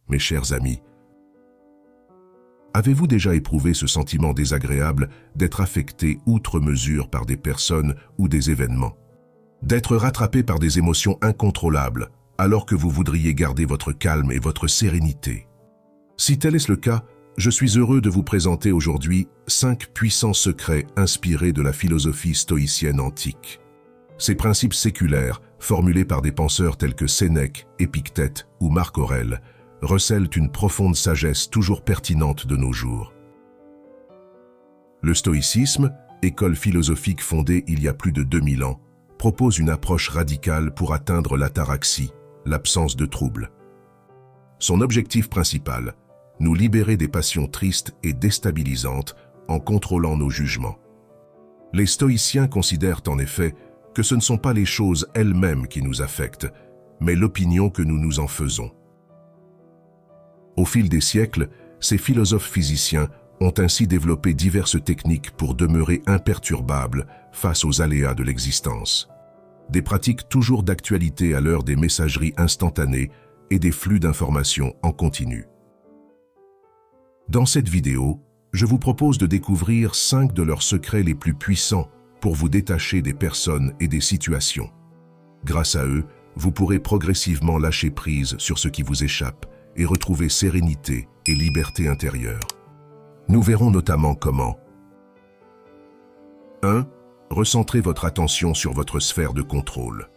mes chers amis. Avez-vous déjà éprouvé ce sentiment désagréable d'être affecté outre mesure par des personnes ou des événements? D'être rattrapé par des émotions incontrôlables alors que vous voudriez garder votre calme et votre sérénité? Si tel est le cas, je suis heureux de vous présenter aujourd'hui 5 puissants secrets inspirés de la philosophie stoïcienne antique. Ces principes séculaires, formulés par des penseurs tels que Sénèque, Épictète ou Marc Aurèle, recèlent une profonde sagesse toujours pertinente de nos jours. Le stoïcisme, école philosophique fondée il y a plus de 2000 ans, propose une approche radicale pour atteindre l'ataraxie, l'absence de trouble. Son objectif principal, nous libérer des passions tristes et déstabilisantes en contrôlant nos jugements. Les stoïciens considèrent en effet que ce ne sont pas les choses elles-mêmes qui nous affectent, mais l'opinion que nous nous en faisons. Au fil des siècles, ces philosophes physiciens ont ainsi développé diverses techniques pour demeurer imperturbables face aux aléas de l'existence. Des pratiques toujours d'actualité à l'heure des messageries instantanées et des flux d'informations en continu. Dans cette vidéo, je vous propose de découvrir 5 de leurs secrets les plus puissants pour vous détacher des personnes et des situations. Grâce à eux, vous pourrez progressivement lâcher prise sur ce qui vous échappe et retrouver sérénité et liberté intérieure. Nous verrons notamment comment. 1. Recentrez votre attention sur votre sphère de contrôle.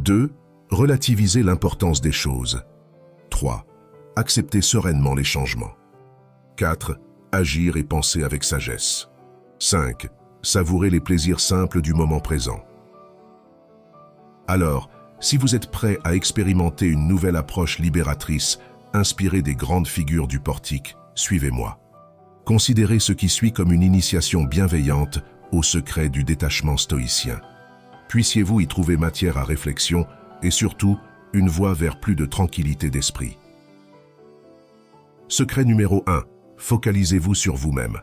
2. Relativisez l'importance des choses. 3. Acceptez sereinement les changements. 4. Agir et penser avec sagesse. 5. Savourer les plaisirs simples du moment présent. Alors, si vous êtes prêt à expérimenter une nouvelle approche libératrice, inspirée des grandes figures du portique, suivez-moi. Considérez ce qui suit comme une initiation bienveillante au secret du détachement stoïcien. Puissiez-vous y trouver matière à réflexion et surtout une voie vers plus de tranquillité d'esprit. Secret numéro 1. Focalisez-vous sur vous-même.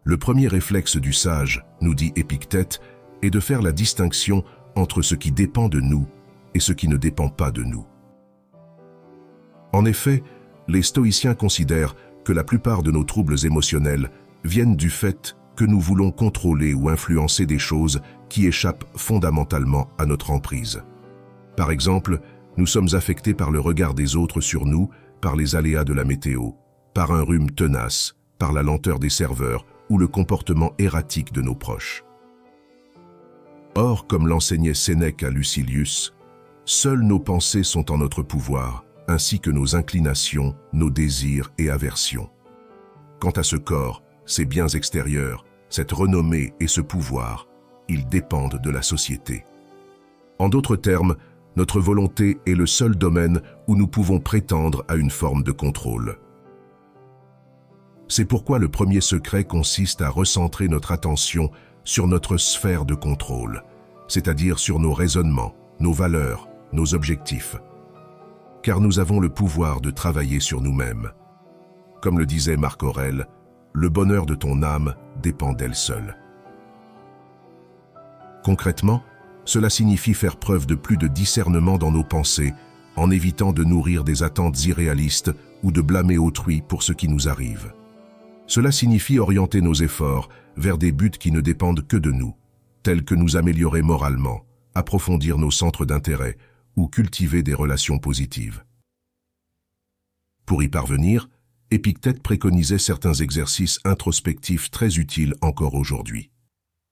Le premier réflexe du sage, nous dit Épictète, est de faire la distinction entre ce qui dépend de nous et ce qui ne dépend pas de nous. En effet, les stoïciens considèrent que la plupart de nos troubles émotionnels viennent du fait que nous voulons contrôler ou influencer des choses qui échappent fondamentalement à notre emprise. Par exemple, nous sommes affectés par le regard des autres sur nous, par les aléas de la météo, par un rhume tenace, par la lenteur des serveurs ou le comportement erratique de nos proches. Or, comme l'enseignait Sénèque à Lucilius, seules nos pensées sont en notre pouvoir, ainsi que nos inclinations, nos désirs et aversions. Quant à ce corps, ses biens extérieurs, cette renommée et ce pouvoir, ils dépendent de la société. En d'autres termes, notre volonté est le seul domaine où nous pouvons prétendre à une forme de contrôle. C'est pourquoi le premier secret consiste à recentrer notre attention sur notre sphère de contrôle, c'est-à-dire sur nos raisonnements, nos valeurs, nos objectifs. Car nous avons le pouvoir de travailler sur nous-mêmes. Comme le disait Marc Aurèle, le bonheur de ton âme dépend d'elle seule. Concrètement, cela signifie faire preuve de plus de discernement dans nos pensées, en évitant de nourrir des attentes irréalistes ou de blâmer autrui pour ce qui nous arrive. Cela signifie orienter nos efforts vers des buts qui ne dépendent que de nous, tels que nous améliorer moralement, approfondir nos centres d'intérêt ou cultiver des relations positives. Pour y parvenir, Épictète préconisait certains exercices introspectifs très utiles encore aujourd'hui.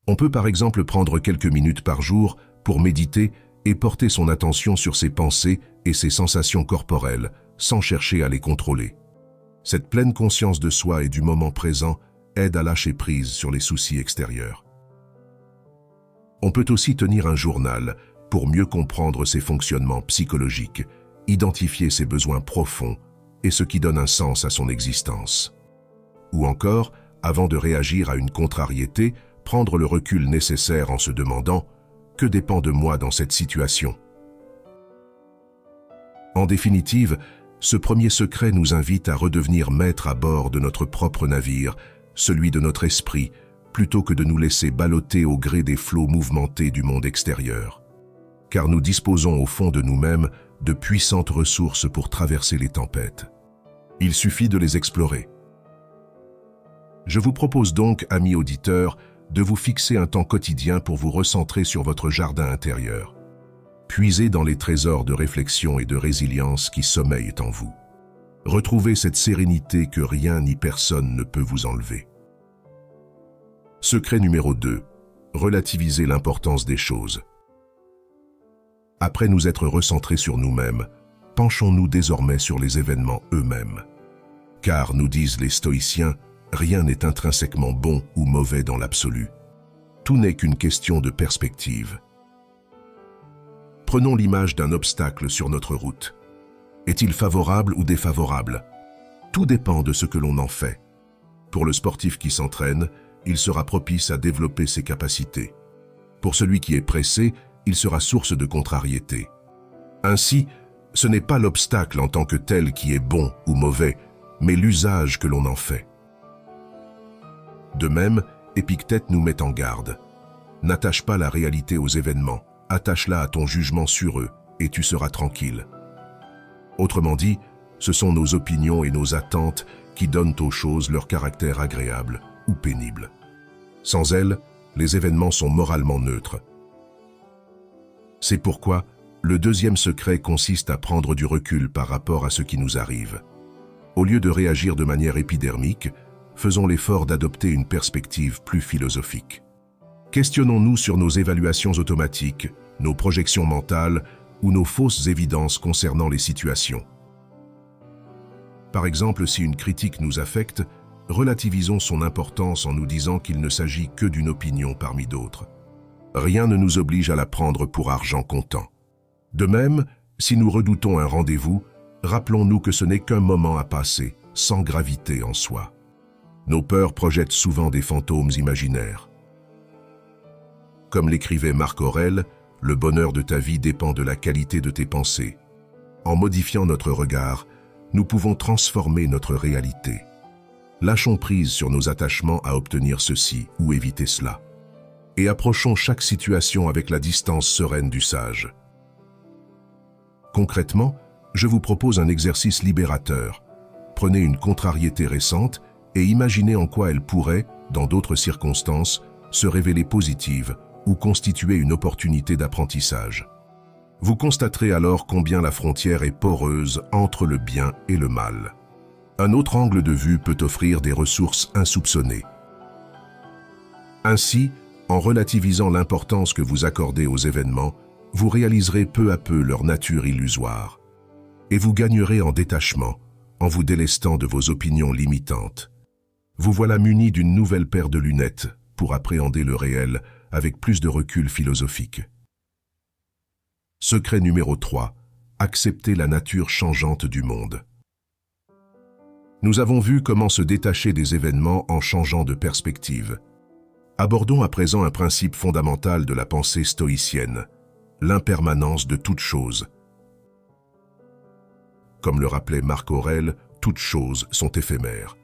On peut par exemple prendre quelques minutes par jour pour méditer et porter son attention sur ses pensées et ses sensations corporelles, sans chercher à les contrôler. Cette pleine conscience de soi et du moment présent aide à lâcher prise sur les soucis extérieurs. On peut aussi tenir un journal pour mieux comprendre ses fonctionnements psychologiques, identifier ses besoins profonds et ce qui donne un sens à son existence. Ou encore, avant de réagir à une contrariété, prendre le recul nécessaire en se demandant « Que dépend de moi dans cette situation ?» En définitive, ce premier secret nous invite à redevenir maître à bord de notre propre navire, celui de notre esprit, plutôt que de nous laisser balloter au gré des flots mouvementés du monde extérieur. car nous disposons au fond de nous-mêmes de puissantes ressources pour traverser les tempêtes. Il suffit de les explorer. Je vous propose donc, amis auditeurs, de vous fixer un temps quotidien pour vous recentrer sur votre jardin intérieur. Puisez dans les trésors de réflexion et de résilience qui sommeillent en vous. Retrouvez cette sérénité que rien ni personne ne peut vous enlever. Secret numéro 2. Relativiser l'importance des choses. Après nous être recentrés sur nous-mêmes, penchons-nous désormais sur les événements eux-mêmes. Car, nous disent les stoïciens, rien n'est intrinsèquement bon ou mauvais dans l'absolu. Tout n'est qu'une question de perspective. Prenons l'image d'un obstacle sur notre route. Est-il favorable ou défavorable? Tout dépend de ce que l'on en fait. Pour le sportif qui s'entraîne, il sera propice à développer ses capacités. Pour celui qui est pressé, il sera source de contrariété. Ainsi, ce n'est pas l'obstacle en tant que tel qui est bon ou mauvais, mais l'usage que l'on en fait. De même, Épictète nous met en garde. N'attache pas la réalité aux événements, attache-la à ton jugement sur eux, et tu seras tranquille. Autrement dit, ce sont nos opinions et nos attentes qui donnent aux choses leur caractère agréable ou pénible. Sans elles, les événements sont moralement neutres. C'est pourquoi le deuxième secret consiste à prendre du recul par rapport à ce qui nous arrive. Au lieu de réagir de manière épidermique, faisons l'effort d'adopter une perspective plus philosophique. Questionnons-nous sur nos évaluations automatiques, nos projections mentales ou nos fausses évidences concernant les situations. Par exemple, si une critique nous affecte, relativisons son importance en nous disant qu'il ne s'agit que d'une opinion parmi d'autres. Rien ne nous oblige à la prendre pour argent comptant. De même, si nous redoutons un rendez-vous, rappelons-nous que ce n'est qu'un moment à passer, sans gravité en soi. Nos peurs projettent souvent des fantômes imaginaires. Comme l'écrivait Marc Aurèle, le bonheur de ta vie dépend de la qualité de tes pensées. En modifiant notre regard, nous pouvons transformer notre réalité. Lâchons prise sur nos attachements à obtenir ceci ou éviter cela. Et approchons chaque situation avec la distance sereine du sage. Concrètement, je vous propose un exercice libérateur. Prenez une contrariété récente et imaginez en quoi elle pourrait, dans d'autres circonstances, se révéler positive ou constituer une opportunité d'apprentissage. Vous constaterez alors combien la frontière est poreuse entre le bien et le mal. Un autre angle de vue peut offrir des ressources insoupçonnées. Ainsi, en relativisant l'importance que vous accordez aux événements, vous réaliserez peu à peu leur nature illusoire. Et vous gagnerez en détachement, en vous délestant de vos opinions limitantes. Vous voilà muni d'une nouvelle paire de lunettes pour appréhender le réel avec plus de recul philosophique. Secret numéro 3. Accepter la nature changeante du monde. Nous avons vu comment se détacher des événements en changeant de perspective. Abordons à présent un principe fondamental de la pensée stoïcienne, l'impermanence de toute chose. Comme le rappelait Marc Aurèle, toutes choses sont éphémères.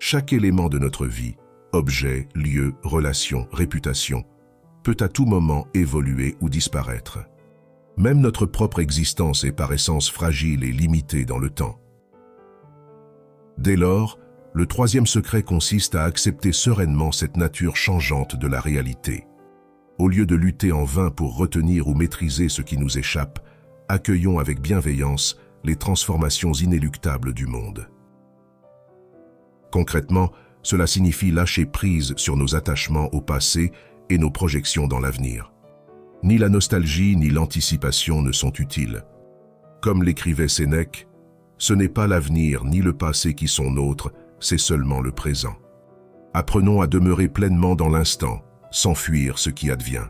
Chaque élément de notre vie, objet, lieu, relation, réputation, peut à tout moment évoluer ou disparaître. Même notre propre existence est par essence fragile et limitée dans le temps. Dès lors, le troisième secret consiste à accepter sereinement cette nature changeante de la réalité. Au lieu de lutter en vain pour retenir ou maîtriser ce qui nous échappe, accueillons avec bienveillance les transformations inéluctables du monde. Concrètement, cela signifie lâcher prise sur nos attachements au passé et nos projections dans l'avenir. Ni la nostalgie ni l'anticipation ne sont utiles. Comme l'écrivait Sénèque, ce n'est pas l'avenir ni le passé qui sont nôtres, c'est seulement le présent. Apprenons à demeurer pleinement dans l'instant, sans fuir ce qui advient.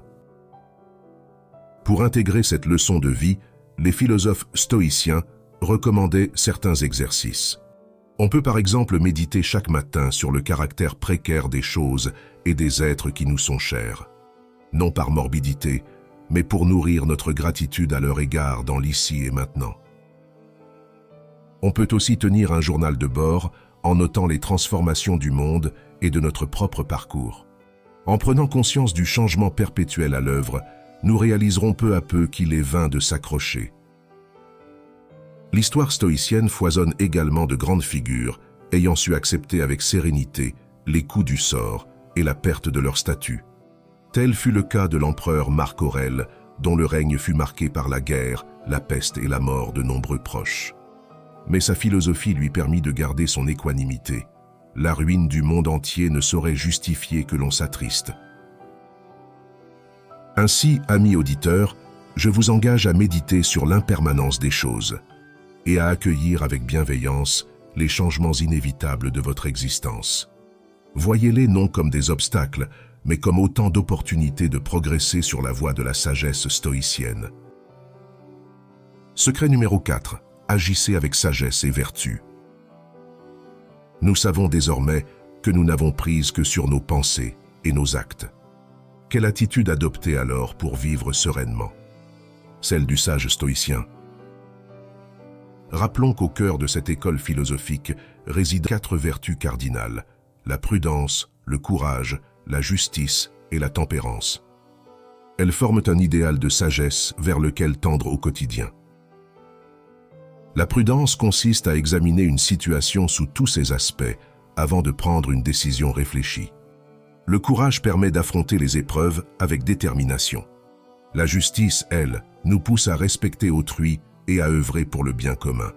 Pour intégrer cette leçon de vie, les philosophes stoïciens recommandaient certains exercices. On peut par exemple méditer chaque matin sur le caractère précaire des choses et des êtres qui nous sont chers. Non par morbidité, mais pour nourrir notre gratitude à leur égard dans l'ici et maintenant. On peut aussi tenir un journal de bord en notant les transformations du monde et de notre propre parcours. En prenant conscience du changement perpétuel à l'œuvre, nous réaliserons peu à peu qu'il est vain de s'accrocher. L'histoire stoïcienne foisonne également de grandes figures, ayant su accepter avec sérénité les coups du sort et la perte de leur statut. Tel fut le cas de l'empereur Marc Aurèle, dont le règne fut marqué par la guerre, la peste et la mort de nombreux proches. Mais sa philosophie lui permit de garder son équanimité. La ruine du monde entier ne saurait justifier que l'on s'attriste. Ainsi, amis auditeurs, je vous engage à méditer sur l'impermanence des choses et à accueillir avec bienveillance les changements inévitables de votre existence. Voyez-les non comme des obstacles, mais comme autant d'opportunités de progresser sur la voie de la sagesse stoïcienne. Secret numéro 4. Agissez avec sagesse et vertu. Nous savons désormais que nous n'avons prise que sur nos pensées et nos actes. Quelle attitude adopter alors pour vivre sereinement? Celle du sage stoïcien. Rappelons qu'au cœur de cette école philosophique résident 4 vertus cardinales: la prudence, le courage, la justice et la tempérance. Elles forment un idéal de sagesse vers lequel tendre au quotidien. La prudence consiste à examiner une situation sous tous ses aspects avant de prendre une décision réfléchie. Le courage permet d'affronter les épreuves avec détermination. La justice, elle, nous pousse à respecter autrui et à œuvrer pour le bien commun.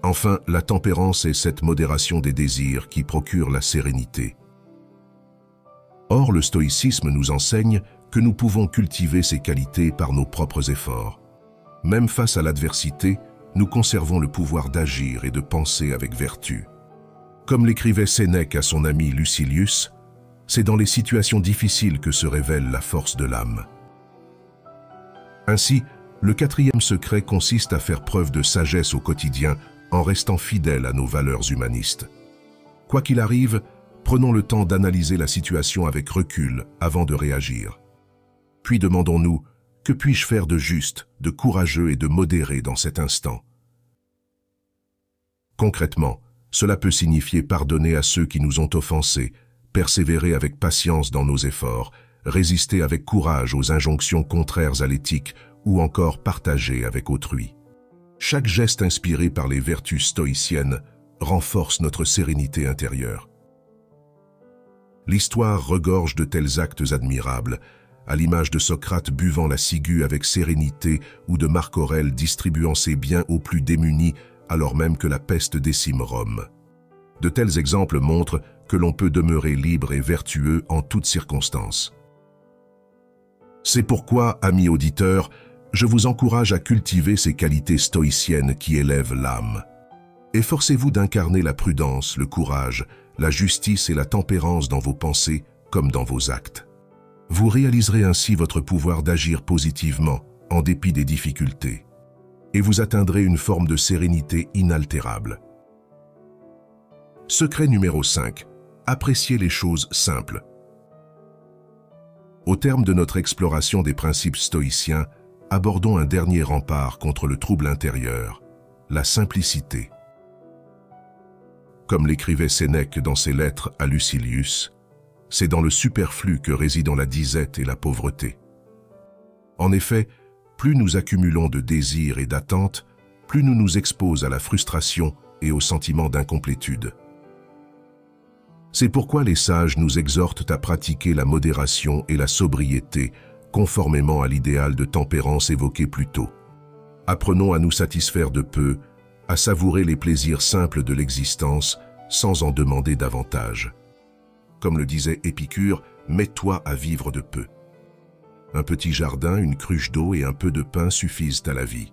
Enfin, la tempérance est cette modération des désirs qui procure la sérénité. Or, le stoïcisme nous enseigne que nous pouvons cultiver ces qualités par nos propres efforts. Même face à l'adversité, nous conservons le pouvoir d'agir et de penser avec vertu. Comme l'écrivait Sénèque à son ami Lucilius, c'est dans les situations difficiles que se révèle la force de l'âme. Ainsi, le 4e secret consiste à faire preuve de sagesse au quotidien en restant fidèle à nos valeurs humanistes. Quoi qu'il arrive, prenons le temps d'analyser la situation avec recul avant de réagir. Puis demandons-nous, que puis-je faire de juste, de courageux et de modéré dans cet instant? Concrètement, cela peut signifier pardonner à ceux qui nous ont offensés, persévérer avec patience dans nos efforts, résister avec courage aux injonctions contraires à l'éthique ou encore partager avec autrui. Chaque geste inspiré par les vertus stoïciennes renforce notre sérénité intérieure. L'histoire regorge de tels actes admirables, à l'image de Socrate buvant la ciguë avec sérénité ou de Marc Aurèle distribuant ses biens aux plus démunis alors même que la peste décime Rome. De tels exemples montrent que l'on peut demeurer libre et vertueux en toutes circonstances. C'est pourquoi, amis auditeurs, je vous encourage à cultiver ces qualités stoïciennes qui élèvent l'âme. Efforcez-vous d'incarner la prudence, le courage, la justice et la tempérance dans vos pensées comme dans vos actes. Vous réaliserez ainsi votre pouvoir d'agir positivement en dépit des difficultés, et vous atteindrez une forme de sérénité inaltérable. Secret numéro 5. Appréciez les choses simples. Au terme de notre exploration des principes stoïciens, abordons un dernier rempart contre le trouble intérieur, la simplicité. Comme l'écrivait Sénèque dans ses lettres à Lucilius, c'est dans le superflu que résident la disette et la pauvreté. En effet, plus nous accumulons de désirs et d'attentes, plus nous nous exposons à la frustration et au sentiment d'incomplétude. C'est pourquoi les sages nous exhortent à pratiquer la modération et la sobriété, conformément à l'idéal de tempérance évoqué plus tôt. Apprenons à nous satisfaire de peu, à savourer les plaisirs simples de l'existence sans en demander davantage. Comme le disait Épicure, mets-toi à vivre de peu. Un petit jardin, une cruche d'eau et un peu de pain suffisent à la vie.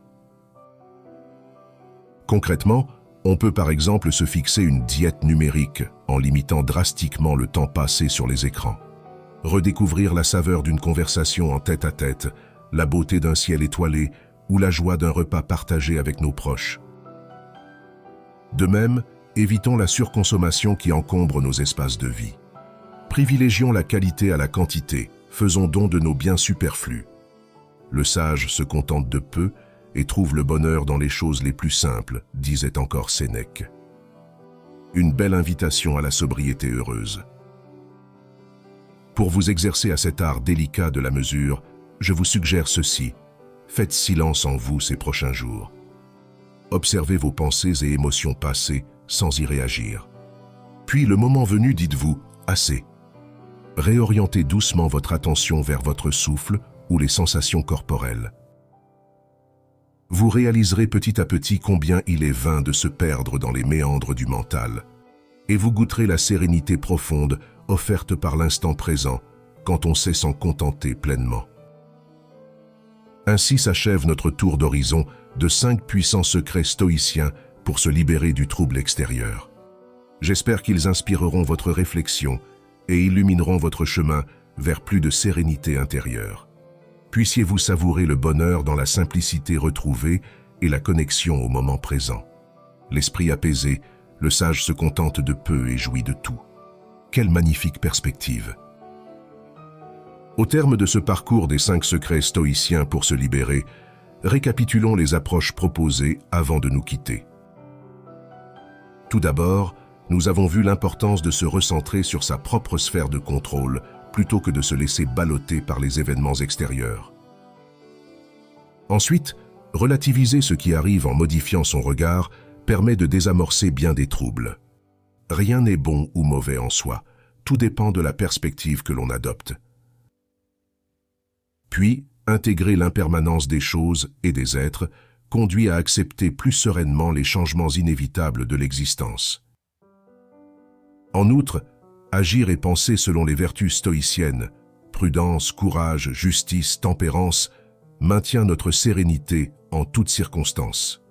Concrètement, on peut par exemple se fixer une diète numérique en limitant drastiquement le temps passé sur les écrans. Redécouvrir la saveur d'une conversation en tête-à-tête, la beauté d'un ciel étoilé ou la joie d'un repas partagé avec nos proches. De même, évitons la surconsommation qui encombre nos espaces de vie. Privilégions la qualité à la quantité, faisons don de nos biens superflus. Le sage se contente de peu et trouve le bonheur dans les choses les plus simples, disait encore Sénèque. Une belle invitation à la sobriété heureuse. Pour vous exercer à cet art délicat de la mesure, je vous suggère ceci. Faites silence en vous ces prochains jours. Observez vos pensées et émotions passées sans y réagir. Puis, le moment venu, dites-vous « assez ». Réorientez doucement votre attention vers votre souffle ou les sensations corporelles. Vous réaliserez petit à petit combien il est vain de se perdre dans les méandres du mental, et vous goûterez la sérénité profonde offerte par l'instant présent quand on sait s'en contenter pleinement. Ainsi s'achève notre tour d'horizon de 5 puissants secrets stoïciens pour se libérer du trouble extérieur. J'espère qu'ils inspireront votre réflexion et illumineront votre chemin vers plus de sérénité intérieure. Puissiez-vous savourer le bonheur dans la simplicité retrouvée et la connexion au moment présent. L'esprit apaisé, le sage se contente de peu et jouit de tout. Quelle magnifique perspective! Au terme de ce parcours des 5 secrets stoïciens pour se libérer, récapitulons les approches proposées avant de nous quitter. Tout d'abord, nous avons vu l'importance de se recentrer sur sa propre sphère de contrôle plutôt que de se laisser balloter par les événements extérieurs. Ensuite, relativiser ce qui arrive en modifiant son regard permet de désamorcer bien des troubles. Rien n'est bon ou mauvais en soi, tout dépend de la perspective que l'on adopte. Puis, intégrer l'impermanence des choses et des êtres conduit à accepter plus sereinement les changements inévitables de l'existence. En outre, agir et penser selon les vertus stoïciennes, prudence, courage, justice, tempérance, maintient notre sérénité en toutes circonstances.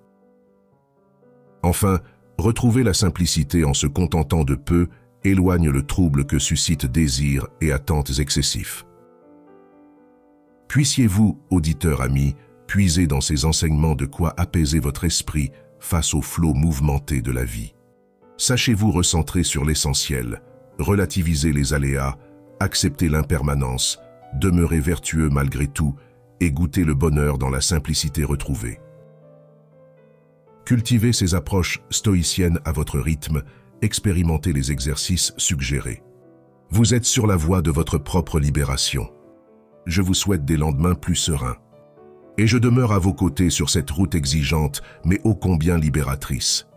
Enfin, retrouver la simplicité en se contentant de peu éloigne le trouble que suscitent désirs et attentes excessifs. Puissiez-vous, auditeurs amis, puiser dans ces enseignements de quoi apaiser votre esprit face au flot mouvementé de la vie. Sachez-vous recentrer sur l'essentiel, relativiser les aléas, accepter l'impermanence, demeurer vertueux malgré tout et goûter le bonheur dans la simplicité retrouvée. Cultivez ces approches stoïciennes à votre rythme, expérimentez les exercices suggérés. Vous êtes sur la voie de votre propre libération. Je vous souhaite des lendemains plus sereins. Et je demeure à vos côtés sur cette route exigeante, mais ô combien libératrice.